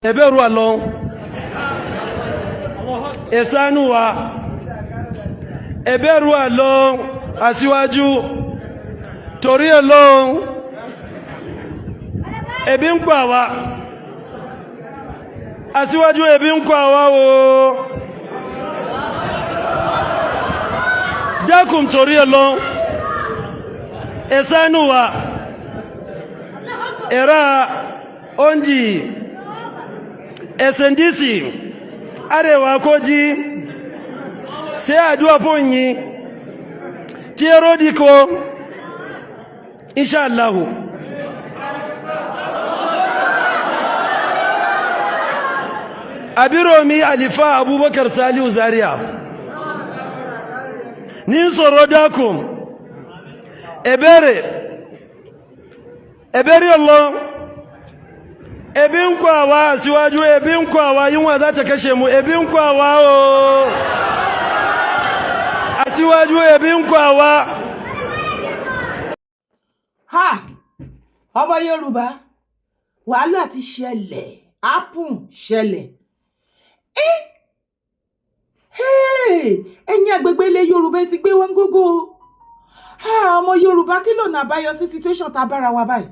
ẹbẹ̀rù Ọlọ́run ẹ̀sánú wa ẹbẹ̀rù Ọlọ́run aṣíwájú torí Ọlọ́run ebi ń pa wá aṣíwájú ebi ń pa wá o dákun torí Ọlọ́run ẹ̀sánú wa ẹ̀rá onji SNDC arewa koji sai addu'a fonyi tero diko insha Allah abiromi alifa Abubakar Salihu Zaria nin soro dakum ebere Allah ebi ń kọ́ àwa síwájú ebi ń kọ́ àwa yíwọ̀n za ta kashe mu ebi ń kọ́ àwa o aṣíwájú ebi ń kọ́ àwa. ha ọmọ Yorùbá wàhálà ti ṣẹlẹ̀ apun ṣẹlẹ̀ ẹ̀yin agbègbè ilẹ̀ Yorùbá ti gbé wọn gógó ọmọ Yorùbá kí lọ́nà àbáyọ sí situation tá a bára wa báyìí.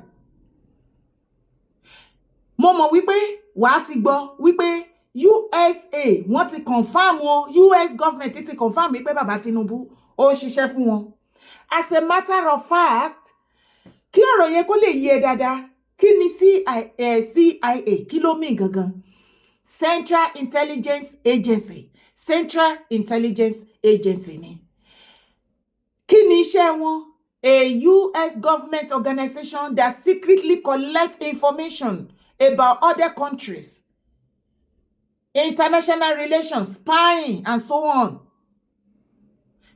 Mo mọ̀ wípé wàá ti gbọ́ wípé USA wọ́n ti confam wọn US government ti confam wípé bàbá Tinubu ó ṣiṣẹ́ fún wọn. As a matter of fact kí ọ̀rọ̀ yẹn kó lè yé dáadáa kí ni CIA kí ló mìn gangan Central Intelligence Agency ni kí ni iṣẹ́ wọn a US government organization that secretly collects information about other countries, international relations, spying, and so on.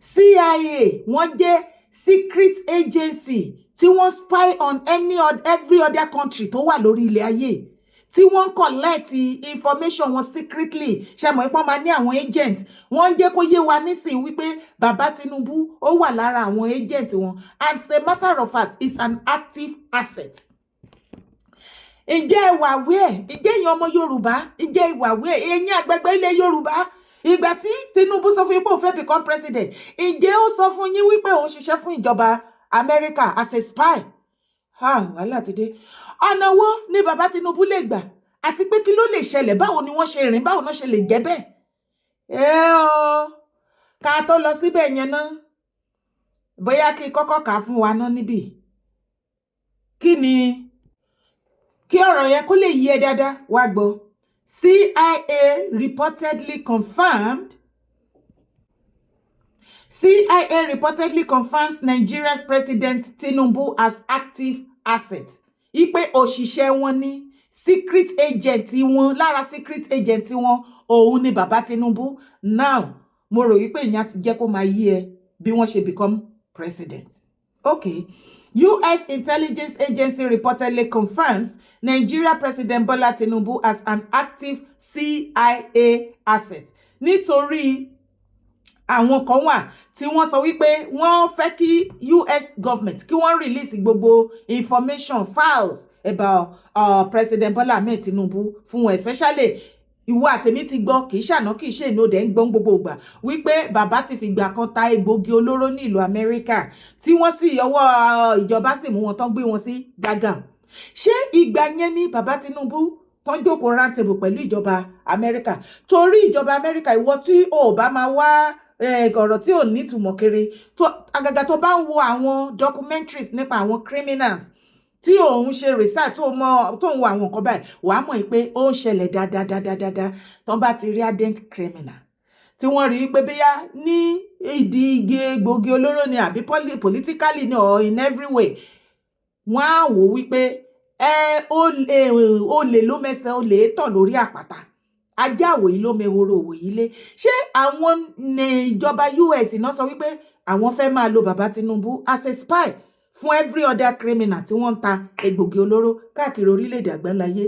CIA, wọ́n jẹ́ secret agency tí wọ́n spy on every other country tó wà lórí ilẹ̀ ayé tí wọ́n collect information wọn secretly ṣe mọ̀ ipá máa ní àwọn agent wọ́n jẹ́ kó yé wa nísìn wípé bàbá Tinubu ó wà lára àwọn agent wọn and as a matter of fact is an active asset. Ǹjẹ́ ìwà wẹ́ẹ̀ ǹjẹ́ èèyàn ọmọ Yorùbá ǹjẹ́ ìwà wẹ́ẹ̀ ẹ̀yin àgbẹ̀gbẹ̀ ilẹ̀ Yorùbá ìgbà tí Tinubu sọ fún yín pé òun fẹ́ become president ǹjẹ́ ó sọ fún yín wípé òun ṣiṣẹ́ fún ìjọba Amẹ́ríkà as a spy wàhálà ti dé ọ̀nà wo ni bàbá Tinubu lè gbà àti pé kí ló lè ṣẹlẹ̀ báwo ni wọ́n ṣe rìn báwo náà ṣe lè jẹ́ bẹ́ẹ̀ ká tó lọ síbẹ̀ yẹn ná bóyá kí kọ́kọ́ kà á fún wa ná níbí kí ọ̀rọ̀ yẹn kó lè yé dáadáa wá gbọ́ CIA reportedly confirms Nigeria's President Tinubu as active asset. Ipe òṣìṣẹ́ wọn ní secret agent wọn lára secret agent wọn òun ni bàbá Tinubu. Now mo rò wípé ìyẹn ti jẹ́ kó máa yé ẹ bí wọ́n ṣe become president. Okay. US intelligence agency reportedly confirms Nigeria President Bola Tinubu as an active CIA asset. Nítorí àwọn kan wà tí wọ́n sọ wípé wọ́n fẹ́ kí US government kí wọ́n release gbogbo information files about President Bola Ahmed Tinubu fún wọn especially ìwọ àtẹ̀mí ti gbọ́ kì í ṣàná kì í ṣe ìnú dẹ̀ ń gbọ́n gbogbo ìgbà wípé bàbá ti fìgbà kan ta egbògi olóró ní ìlú Amẹ́ríkà tí wọ́n sì ọwọ́ ìjọba sì mú wọn tán gbé wọn sí gbàgàm. Ṣé ìgbà yẹn ni bàbá Tinubu tán jókòó round table pẹ̀lú ìjọba Amẹ́ríkà torí ìjọba Amẹ́ríkà ìwọ tí ò bá máa wá ọ̀rọ̀ tí ò nítumọ̀ kiri àgàgà tó bá ń wo àwọn documentaries nípa àwọn criminals tí òun ṣe research tó ń wo àwọn nǹkan báyìí wàá mọ̀ pé ó ń ṣẹlẹ̀ dáadáa tó bá ti rí ardent criminal tí wọ́n rí pé bóyá ní ìdí igi egbògi olóró ni àbí politically ni or in every way wọ́n á wò wípé ó lè ló mẹsẹ̀ ó lè tọ̀ lórí àpáta ajá àwòyí ló mehoro òwòyí lé ṣé àwọn ìjọba US náà sọ wípé àwọn fẹ́ máa lo bàbá Tinubu as a spy fún every other criminal tí wọ́n ń ta egbògi olóró káàkiri orílẹ̀-èdè àgbáláyé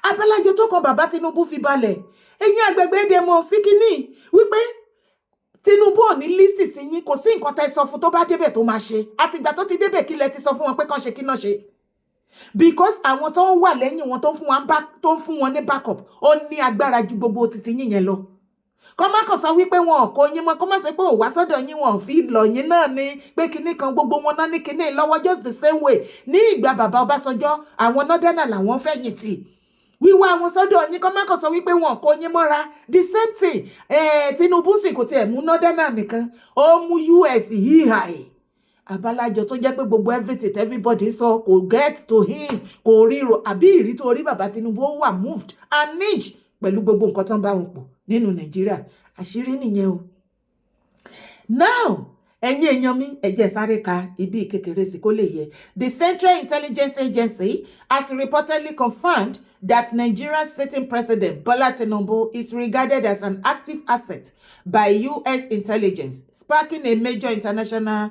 abálájọ tó kan bàbá Tinubu fi balẹ̀ ẹ̀yin àgbègbè demo síkíní wípé Tinubu ò ní lísì sí yín kò sí nǹkan tẹ́ sọ fún tó bá débẹ̀ tó máa ṣe àtìgbà tó ti débẹ̀ kí lẹ ti sọ fún wọn pé kàn ṣe kí náà ṣe because àwọn tó ń wà lẹ́yìn wọn tó ń fún wọn ní backup ó ní agbára ju gbogbo títí yín yẹn lọ. Kọ́ má kàn sọ wípé wọn ò kó yín mọ́, kọ́ má sọ pé ò wá sọ́dọ̀ yín wọn ò fi lọ yín náà ni pé kinní kan gbogbo wọn náà ní kinní lọ́wọ́ just the same way. Ní ìgbà bàbá Ọbásanjọ́ àwọn nọ́dẹ́nà làwọn fẹ̀yìntì. Wíwá àwọn sọ́dọ̀ yín kọ́ má kàn sọ wípé wọn ò kó yín mọ́ra. The same thing Tinubu sì kò tiẹ̀ mú nọ́dẹ́nà nìkan, ó mú US híhà ẹ̀. Àbálájọ tó jẹ́ pé gbogbo everything everybody sọ kò get to him, kò ríro àbí ìrí tó rí bàbá Tinubu ó wà moved and niche pẹ̀lú gbogbo nǹkan tó ń bá wọn pọ̀ nínú Nàìjíríà. Àṣírí nìyẹn o. Now ẹ̀yin èèyàn mi ẹ jẹ́ sáré ka ibi kékeré sí kó lè yẹ. The Central Intelligence Agency has reportedly confirmed that Nigeria's sitting president Bola Tinubu is regarded as an active asset by US intelligence, sparking a major international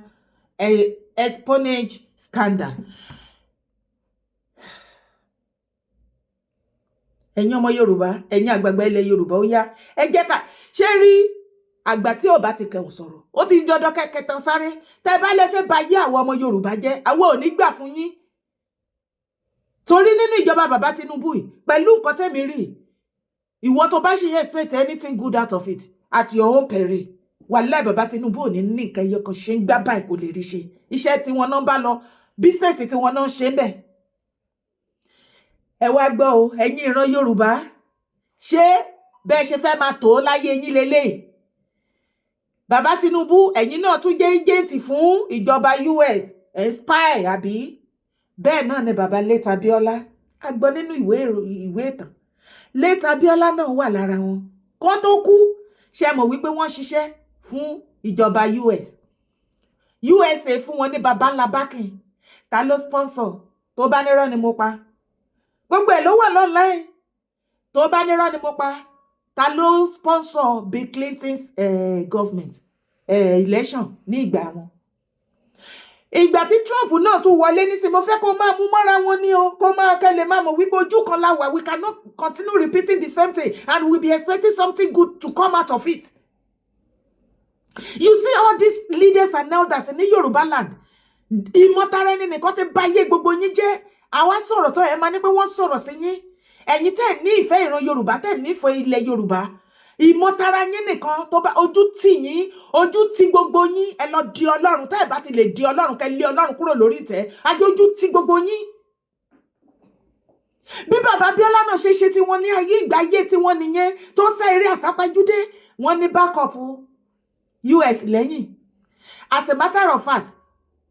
espionage scandal. Ẹ̀yin ọmọ Yorùbá, ẹ̀yin àgbààgbà ilẹ̀ Yorùbá ó yá. Ẹ jẹ́ ká ṣe rí àgbà tí ò bá ti kẹ̀wù sọ̀rọ̀. Ó ti dandan kẹ̀kẹ́ tán sáré. Tẹ́ bá lè fẹ́ ba yé àwọn ọmọ Yorùbá jẹ́, àwọn ò ní gbà fún yín. Torí nínú ìjọba bàbá Tinubu yìí, pẹ̀lú nǹkan tẹ́mi rí, ìwọ tó bá ṣe expect anything good out of it at your own peril. Wàláì bàbá Tinubu ò ní ní nǹkan ẹyọ kan ṣe ń gbá báyìí kò lè rí ṣe. Iṣẹ́ tí wọ́n náà bá lọ, business tí wọ́n náà ṣe ń bẹ̀. Ẹ wá gbọ́ o, ẹ̀yin ìran Yorùbá, ṣé bẹ́ẹ̀ ṣe fẹ́ máa tó láyé yín lélẹ́yìí? Bàbá Tinubu, ẹ̀yin náà tún jẹ́ agent fún ìjọba US, spy àbí? Bẹ́ẹ̀ náà ni bàbá Late Abiola. A gbọ́ nínú ìwé ìtàn. Late Abiola náà wà lára wọn. Kó tó kú, ṣé mọ̀ wípé wọ́n ṣiṣẹ́ fún ìjọba US. USA fún wọn ní bàbá ńlá backing. Ta ló sponsor? Tó bá nírọ́ ni mo pa. Gbogbo ẹ̀ ló wà online. Tó bá nírọ́ ni mo pa. Ta ló sponsor Bill Clinton's government election ní ìgbà wọn? Ìgbà tí Trump náà tún wọlé nísìn, mo fẹ́ kó máa mú mọ́ra wọn ní o, kó máa kẹ́lẹ̀ máa mọ̀ wípé ojú kan láwà. We cannot continue repeating the same thing and we'll be expecting something good to come out of it. You see all these leaders and elders in Yoruba land. Ìmọ̀tara ẹni nìkan ti báyé gbogbo yín jẹ́. Àwa sọ̀rọ̀ tó ẹ máa ní pé wọ́n sọ̀rọ̀ sí yín. Ẹ̀yin tẹ́ ní ìfẹ́ ìran Yorùbá, tẹ́ ní ìfẹ́ ilẹ̀ Yorùbá. Ìmọ̀tara yín nìkan tó bá ojú tì yín, ojú tì gbogbo yín, ẹ lọ di Ọlọ́run. Tẹ́ ẹ bá ti lè di Ọlọ́run, kẹ́ lé Ọlọ́run kúrò lórí ìtẹ́. Ojú tì gbogbo yín. Bí bàbá Abíọ́lá náà ṣe tí wọ́n ní ayé ìgbà ayé tí wọ́n nìyẹn tó sẹ́ eré àsápajúdé, wọ́n ní backup US lẹ́yìn. As a matter of fact,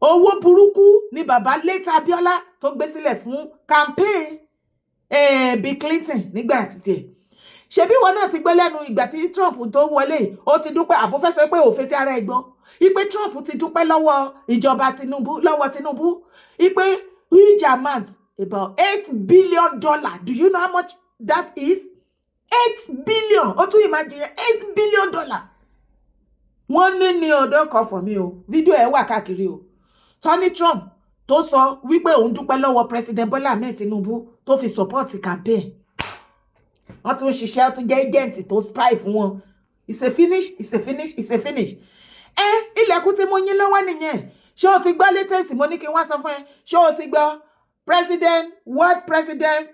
owó burúkú ni bàbá Late Abíọ́lá tó gbé sílẹ̀ fún campaign Bill Clinton nígbà àtìtì. Ṣebí wọn náà ti gbé lẹ́nu ìgbà tí Trump tó wọlé, ó ti dúpẹ́ àbúfẹ́sẹ̀ pé òfin tí ara ẹ̀ gbọ́. Ipe Trump ti dúpẹ́ lọ́wọ́ ìjọba Tinubu, lọ́wọ́ Tinubu. Ipe huge amount, about $8 billion. Do you know how much that is? 8 billion. Ó tún imagine $8 billion. Wọ́n ní ọ̀dọ́ kan fún mi o. Fídíò ẹ̀ wà káàkiri o. Tony Trump tó sọ wípé òun dúpẹ́ lọ́wọ́ President Bola Ahmed Tinubu tó fi support campaign. Wọ́n tún ṣiṣẹ́, tún jẹ́ agent tó spy fún wọn. It's a finish, it's a finish, it's a finish. Ilẹ̀kùn tí mo yín lọ́wọ́ nìyẹn. Ṣé o ti gbọ́ latest mo ní kí wọ́n sọ fún ẹ? Ṣé o ti gbọ́ world president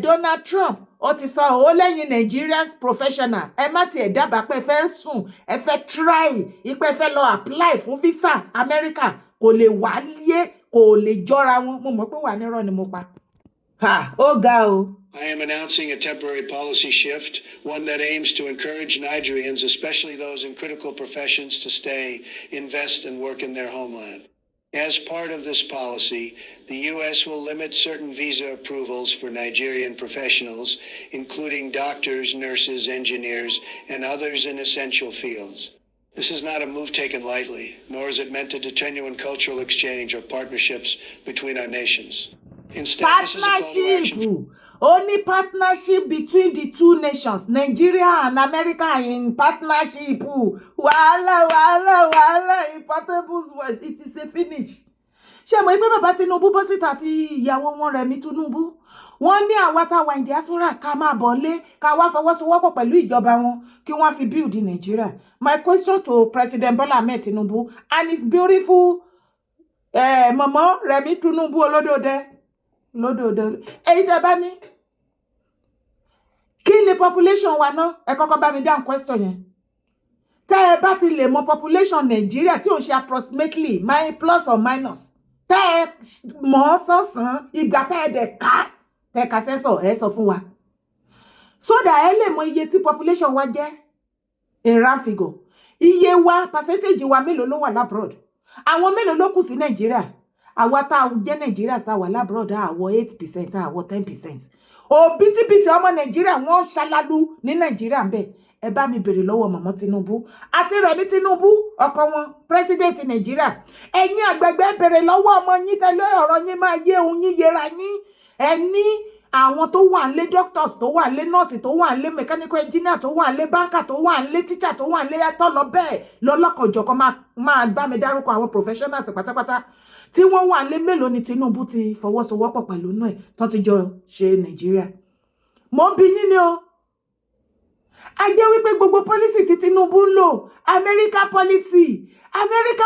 Donald Trump ó ti sọ ó lẹ́yìn Nigerians professional. Ẹ má tiẹ̀ dábàá pé ẹ fẹ́ sùn, ẹ fẹ́ try, ipẹ́ fẹ́ lọ apply fún visa America. Kò lè wáyé, kò lè jọra wọn. Mo mọ̀ pé wà ní irọ́ ni mo pa. Ó ga o. I am announcing a temporary policy shift, one that aims to encourage Nigerians, especially those in critical professions, to stay, invest, and work in their homeland. As part of this policy, the U.S. will limit certain visa approvals for Nigerian professionals, including doctors, nurses, engineers, and others in essential fields. This is not a move taken lightly, nor is it meant to deter genuine cultural exchange or partnerships between our nations. Instead, this is a call to action. Only partnership between the two nations, Nigeria and America in partnership. Wàhálà, Portable's voice. It is a finish. Ṣé mo ipe bàbá Tinubu bó síta àti ìyàwó wọn Rẹ̀mí Tinubu? Wọ́n ní àwa tá wà in diaspora ká máa bọ̀ lé, ká wá fọwọ́sowọ́pọ̀ pẹ̀lú ìjọba wọn kí wọ́n fi build Nigeria. My question to President Bola Ahmed Tinubu and his beautiful mọ̀mọ́ Rẹ̀mí Tinubu olódòdẹ èyí tẹ́ bá ní kí ni population wa náà ẹ kọ́kọ́ bá mi dáhùn question yẹn tẹ́ ẹ bá ti lè mọ population Nàìjíríà tí ò ṣe approximately plus or minus tẹ́ ẹ mọ̀ sánsan ìgbà tẹ́ ẹ dẹ̀ ká sẹ́sọ̀ ẹ sọ fún wa so that ẹ lè mọ iye tí population wa jẹ́ in round figure iye wa percentage wa mélòó ló wà labroad àwọn mélòó ló kù sí Nàìjíríà àwa tá a jẹ́ Nàìjíríà sá wà labroad àwọ̀ 8% àwọ̀ 10% òbítíbitì ọmọ Nàìjíríà wọ́n ṣalalu ní Nàìjíríà ń bẹ̀ ẹ bá mi bèrè lọ́wọ́ mọ̀mọ́ Tinubu àti Rẹ̀mí Tinubu ọkọ wọn president Nàìjíríà ẹ̀yin àgbẹ̀gbẹ̀ bèrè lọ́wọ́ ọmọ yín tẹ́lẹ̀ ọ̀rọ̀ yín máa yé òun yín yẹra yín ẹ ní àwọn tó wà nílé doctors tó wà nílé nurse tó wà nílé mechanical engineer tó wà nílé banker tó wà nílé teacher tó wà nílé ẹtọ́ lọ bẹ́ẹ̀ lọ́lọ́kanjọ̀kan máa bá mi dárúkọ àwọn professionals pátápátá tí wọ́n wà nílé mélòó ni Tinubu ti fọwọ́sowọ́pọ̀ pẹ̀lú náà tó ti jọ ṣe Nàìjíríà mo bí yín ni o a jẹ́ wípé gbogbo policy tí Tinubu ń lò American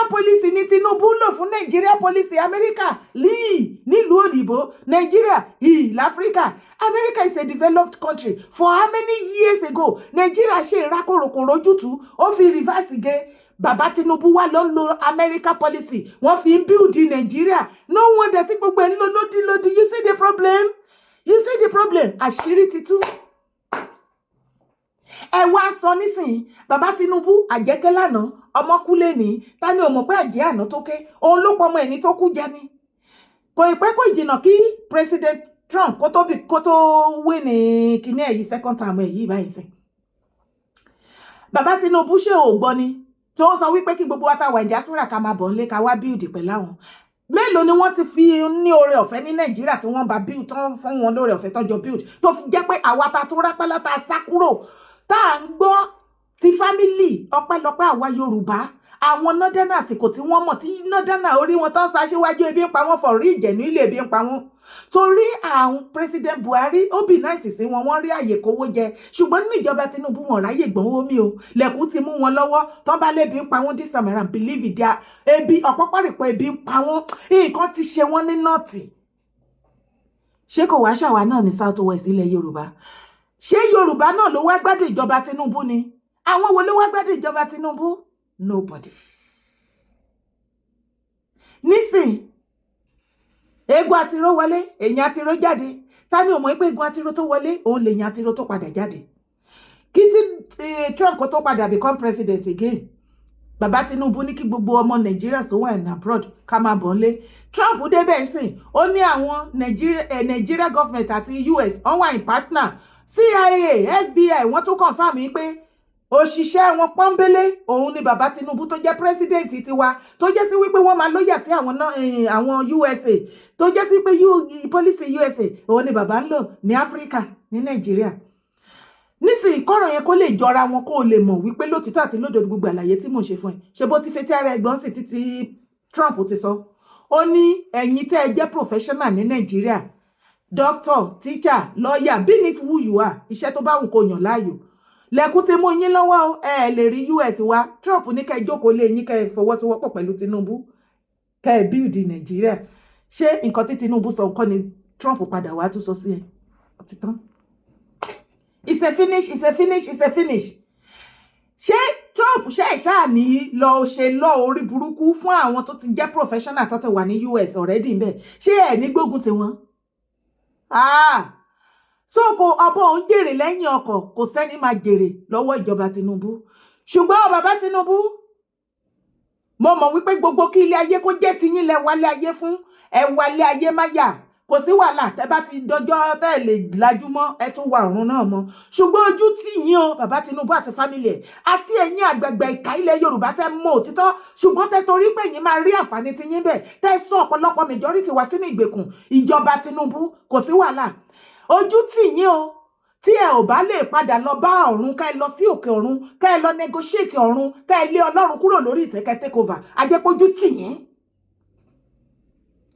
policy ni Tinubu ń lò fún Nigeria policy America nílùú òyìnbó Nigeria l'Africa. America is a developed country. For how many years ago Nigeria ṣe ìrákòròkòrò ojútùú ó fi reverse gé bàbá Tinubu wà ló ń lo America policy wọ́n fi ń build Nigeria no wonder tí gbogbo ẹ̀ ń lò lódì you see the problem àṣírí ti tú ẹ wá sọ nísìnyí bàbá Tinubu àjẹkẹ́ lánàá ọmọkúlé ní ta ni ò mọ̀ pé àjẹ́ àná tó ké òun ló pọmọ ẹni tó kú jẹ ni kò ìpẹ́ kò ìjìnà kí President Trump kó tó wé ní kíní èyí second term èyí báyìí sìn bàbá Tinubu ṣe ò gbọ́ ni tó sọ wípé kí gbogbo wa ta wà diaspora ká máa bọ̀ nílé ká wá build pẹ̀lú àwọn mélòó ni wọ́n ti fi ní oore ọ̀fẹ́ ní Nàìjíríà tí wọ́n bá build tán fún wọn lóore ọ̀fẹ́ tọ́jọ́ build tó fi jẹ́ pé àwa ta tó rápálá ta sá kúrò tá à ń gbọ́ ti fámílì ọpẹ́lọpẹ́ àwa Yorùbá àwọn nọ́dánà àsìkò tí wọ́n mọ̀ tí nọ́dánà orí wọn tán ṣaṣíwájú ebi ń pa wọ́n fọ̀rí ìjẹ̀nú ilé ebi ń pa wọ́n torí àwọn President Buhari ó bì náà sì sí wọ́n rí àyè kówó jẹ ṣùgbọ́n nínú ìjọba Tinubu wọn ráyè gbọ́nwó mi o lẹ́kùn ti mú wọn lọ́wọ́ tán bá lébi ń pa wọ́n this time around believe it there ebi ọ̀pọ̀pọ̀rìpọ̀ ebi ń pa wọ́n nǹkan ti ṣe wọ́n ní nọ́ọ̀tì ṣé kò wá ṣàwá náà ní South West ilẹ̀ Yorùbá ṣé Yorùbá náà ló wá gbádùn ìjọba Tinubu ni àwọn wo ló wá gbádùn ìjọba Tinubu nobody nísìn eégún àtiró wọlé èyàn àtiró jáde ta ni ò mọ̀ pé eégún àtiró tó wọlé òun lèyàn àtiró tó padà jáde kí tí Trump kó tó padà become president again bàbá Tinubu ní kí gbogbo ọmọ Nàìjíríà tó wà ní abroad ká máa bọ̀ nílé Trump débẹ̀ nsìn ó ní àwọn Nigeria government àti US wọ́n wà in partner CIA FBI wọ́n tún confirm yìí pé òṣìṣẹ́ wọn pọ́nbélé òun ni bàbá Tinubu tó jẹ́ president tiwa tó jẹ́ sí wípé wọ́n máa lóyà sí àwọn USA tó jẹ́ sí pé policy USA òun ni bàbá ń lò ní Áfíríkà ní Nàìjíríà nísìnyí kọ́rọ̀ yẹn kó lè jọra wọn kó o lè mọ̀ wípé lótìtọ́ àti lódodo gbogbo àlàyé tí mò ń ṣe fún ẹ ṣe bó ti fetí ara ẹ̀gbọ́n sì títí Trump ti sọ ó ní ẹ̀yin tẹ́ ẹ jẹ́ professional ní Nàìjíríà doctor teacher lawyer be it who you are iṣẹ́ tó bá wù kó yàn láàyò lẹ́kùn tí mú yín lọ́wọ́ ẹ lè rí US wa Trump ní kẹ́ jókòó lé yín kẹ́ fọwọ́sowọ́pọ̀ pẹ̀lú Tinubu kẹ́ build Nàìjíríà ṣé nǹkan tí Tinubu sọ nǹkan ni Trump padà wá tún sọ sí ẹ ọtí tán it's a finish ṣé Trump ṣe ṣáà ní lọ ṣe lọ orí burúkú fún àwọn tó ti jẹ́ professional tó ti wà ní US already ń bẹ̀ ṣé ẹ̀ ní gbógun tiwọn so kò ọbọ̀ òun jèrè lẹ́yìn ọkọ̀ kò sẹ́ni máa jèrè lọ́wọ́ ìjọba Tinubu ṣùgbọ́n bàbá Tinubu mo mọ̀ wípé gbogbo kí ilé ayé kó jẹ́ tiyín lẹ wálé ayé fún ẹ wálé ayé má yà kò sí wàhálà tẹ́ bá ti dọjọ́ tẹ́ lè lájúmọ́ ẹ tún wà ọ̀run náà mọ́ ṣùgbọ́n ojú tì yín o bàbá Tinubu àti fámìlì ẹ̀ àti ẹ̀yin àgbàgbà ìka ilẹ̀ Yorùbá tẹ́ mọ̀ òtítọ́ ṣùgbọ́n tẹ́ torí pé yín máa rí àǹfààní tiyín bẹ̀ tẹ́ sọ ọ̀pọ̀lọpọ̀ majority wá sínú ìgbèkùn ìjọba Tinubu kò sí wàhálà ojú tì yín o tí ẹ ò bá lè padà lọ bá ọ̀run ká ẹ lọ sí òkè ọ̀run ká ẹ lọ negotiate ọ̀run ká ẹ lé Ọlọ́run kúrò lórí ìtẹ́kẹ́ take over ajẹ́pọ̀jú tì yín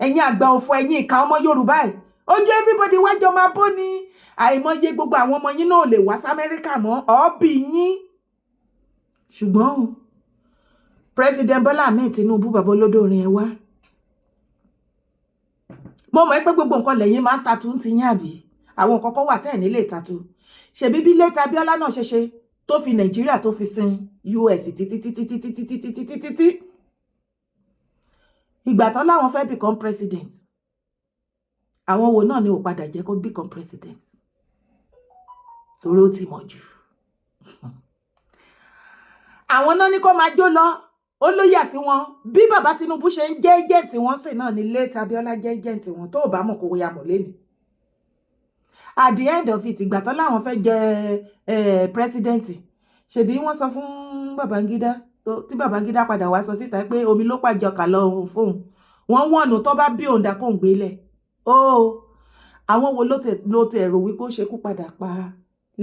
ẹ̀yin àgbà òfò ẹ̀yin ìka ọmọ Yorùbá ẹ̀ ojú everybody wájọ máa bó ni àìmọye gbogbo àwọn ọmọ yín náà lè wá sí Amẹ́ríkà mọ́ ọ̀ọ́bì yín ṣùgbọ́n President Bola Ahmed Tinubu bàbá olódòrin ẹ wá mo mọ̀ pé gbogbo nǹkan lẹ́yìn máa ń tatu ti yín àbí àwọn nǹkan kan wà tẹ́ ẹ̀ nílé tatu ṣebí bí Late Abiola náà ṣe ṣe tó fi Nàìjíríà tó fi sin US títí ìgbà tán láwọn fẹ́ become president àwọn wo náà ni ò padà jẹ́ kó become president torí ó ti mọ̀ jù àwọn náà ní kó máa jó lọ ó ló yà sí wọn bí bàbá Tinubu ṣe ń jẹ́ agent wọn sì náà ni Late Abiola jẹ́ agent wọn tó bá mọ̀ kó ya mọ̀ lẹ́nu at the end of it ìgbà tán láwọn fẹ́ jẹ president ṣebí wọ́n sọ fún Babangida tí Babangida padà wá sọ síta pé omi ló pàjọ kà lọ fóun wọ́n wọ̀nù tó bá bí òun dà kó ń gbélẹ̀ àwọn wo ló tẹ ẹ̀rọ wípé ó ṣekú padà pa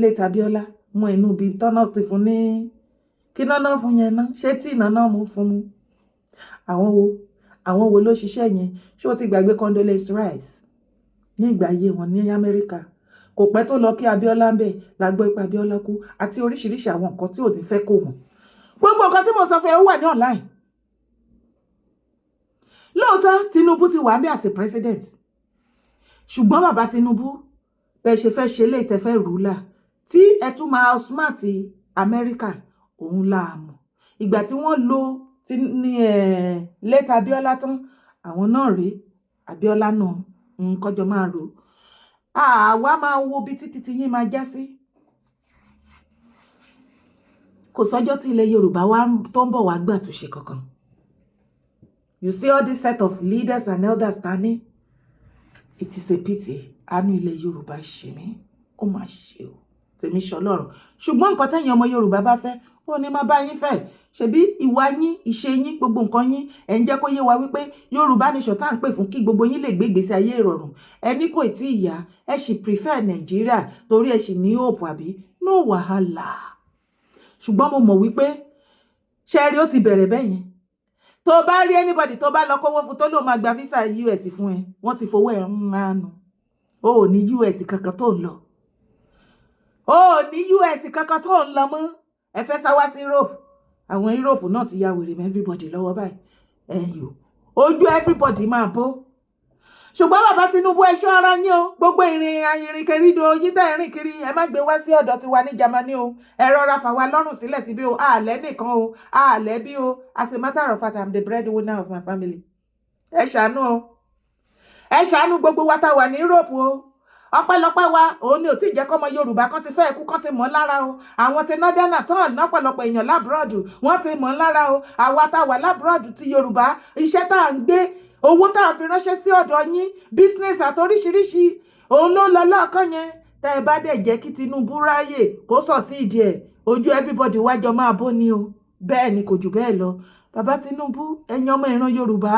Late Abiola mọ inú ibi tọ́nà ti fún ní kí náná fún yẹn ná ṣé tí ìnáná mú fún mu àwọn wo ló ṣiṣẹ́ yẹn ṣé ó ti gbàgbé Condoleezza Rice ní ìgbà ayé wọn ní Amẹ́ríkà kò pẹ́ tó lọ kí Abiola ń bẹ̀ lágbọ́ ipa Abiola kú àti oríṣiríṣi àwọn nǹkan tí ò ní fẹ́ kó mọ̀ gbogbo nǹkan tí mo sọ fẹ́ ó wà ní online lóòótọ́ Tinubu ti wà ń bẹ̀ as a president ṣùgbọ́n bàbá Tinubu bẹ́ẹ̀ ṣe fẹ́ ṣe lè tẹ́fẹ́ rúlà tí ẹ tún máa smart Amẹ́ríkà òun láàmú ìgbà tí wọ́n lo ní Late Abiola tán àwọn náà rèé Abiola náà kọjọ máa rò àwa máa wo bí títí tí yín máa já sí kò sọ́jọ́ tí ilẹ̀ Yorùbá wa tó ń bọ̀ wá gbà tó ṣe kankan you see all this set of leaders and elders standing it is a pity àánú ilẹ̀ Yorùbá ṣe mí ó máa ṣe o tèmi ṣọlọ́run ṣùgbọ́n nǹkan tẹ́yìn ọmọ Yorùbá bá fẹ́ ó ní má bá yín fẹ́ ṣebí ìwà yín ìṣe yín gbogbo nǹkan yín ẹ̀ ń jẹ́ kó yé wa wípé Yorùbá nation tá à ń pè fún kí gbogbo yín lè gbé ìgbésí ayé ìrọ̀rùn ẹni kò tí ì yá ẹ sì prefer Nàìjíríà torí ẹ sì ní hope àbí no wàhálà ṣùgbọ́n mo mọ̀ wípé ṣẹ́rí ó ti bẹ̀rẹ̀ bẹ́ẹ̀ yẹn tó bá rí anybody tó bá lọ kówó fún tó lóun máa gba visa US fún ẹ wọ́n ti fowó ẹ̀ ń ránu ó ò ní US kankan tó ń lọ ó ní US kankan tó ń lọ mọ́ ẹ fẹ́ sá wá sí Europe àwọn Europe náà ti ya wèrè mọ́ everybody lọ́wọ́ báyìí ẹ̀yìn ojú everybody máa bó ṣùgbọ́n bàbá Tinubu ẹ ṣọ́ ara yín o gbogbo ìrìn kẹrìndò yín tẹ́ rìn kiri ẹ má gbé wá sí ọ̀dọ̀ tiwa ní Germany o ẹ rọra fà wá lọ́rùn sílẹ̀ síbí o àlẹ́ nìkan o àlẹ́ bí o as a matter of fact I'm the breadwinner of my family ẹ ṣàánú o ẹ ṣàánú gbogbo wa tá wà ní Europe o ọpẹ́lọpẹ́ wa òun ni ò tí ì jẹ́ kọ́mọ Yorùbá kan ti fẹ́ kú kan ti mọ̀ lára o àwọn ti nọ́dánà tán lọ́pọ̀lọpọ̀ èèyàn lábúrọ̀dù wọ́n ti mọ̀ lára o àwa tá wà lábúrọ̀dù ti Yorùbá iṣẹ́ tá à ń gbé owó tá à ń fi ránṣẹ́ sí ọ̀dọ̀ yín business àtoríṣiríṣi òun ló lọ lọ́ọ̀kan yẹn tẹ́ ẹ bá dẹ̀ jẹ́ kí Tinubu ráyè kó sọ̀ sí ìdí ẹ̀ ojú everybody wájọ máa bó ni o bẹ́ẹ̀ ni kò jù bẹ́ẹ̀ lọ bàbá Tinubu ẹ̀yin ọmọ ìran Yorùbá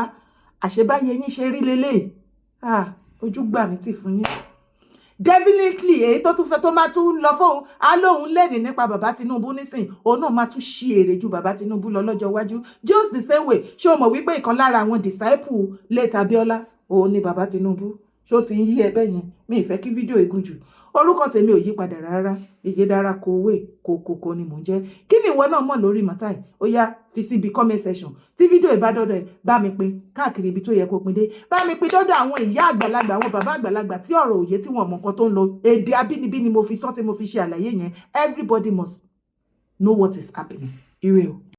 àṣebáyé yín ṣe rí lélẹ̀ ojú gbà mí tì fún yín definitely èyí tó tún fẹ́ tó máa tún lọ fóun á lóun lẹ́ni nípa bàbá Tinubu nísìn òun náà máa tún ṣí èrè ju bàbá Tinubu lọ lọ́jọ́ iwájú just the same way ṣé o mọ̀ wípé ìkan lára àwọn disciple Late Abiola òun ni bàbá Tinubu ṣé ó ti ń yí ẹbẹ yẹn mi ì fẹ́ kí fídíò igun jù orúkọ tèmi ò yí padà rárá Ìyèdára Kòwé kòkòkò ni mò ń jẹ́ kí ni ìwọ náà mọ̀ lórí màtáì ó yá fi síbi comment section tí fídíò ìbádọ́dọ̀ ẹ̀ bá mi pín káàkiri ibi tó yẹ kó pín dé bá mi pín dọ́dọ̀ àwọn ìyá àgbàlagbà àwọn bàbá àgbàlagbà tí ọ̀rọ̀ òye tí wọ́n mọ̀ nǹkan tó ń lọ èdè abínibí ni mo fi sọ tí mo fi ṣe àlàyé yẹn everybody must know what is happening ire o.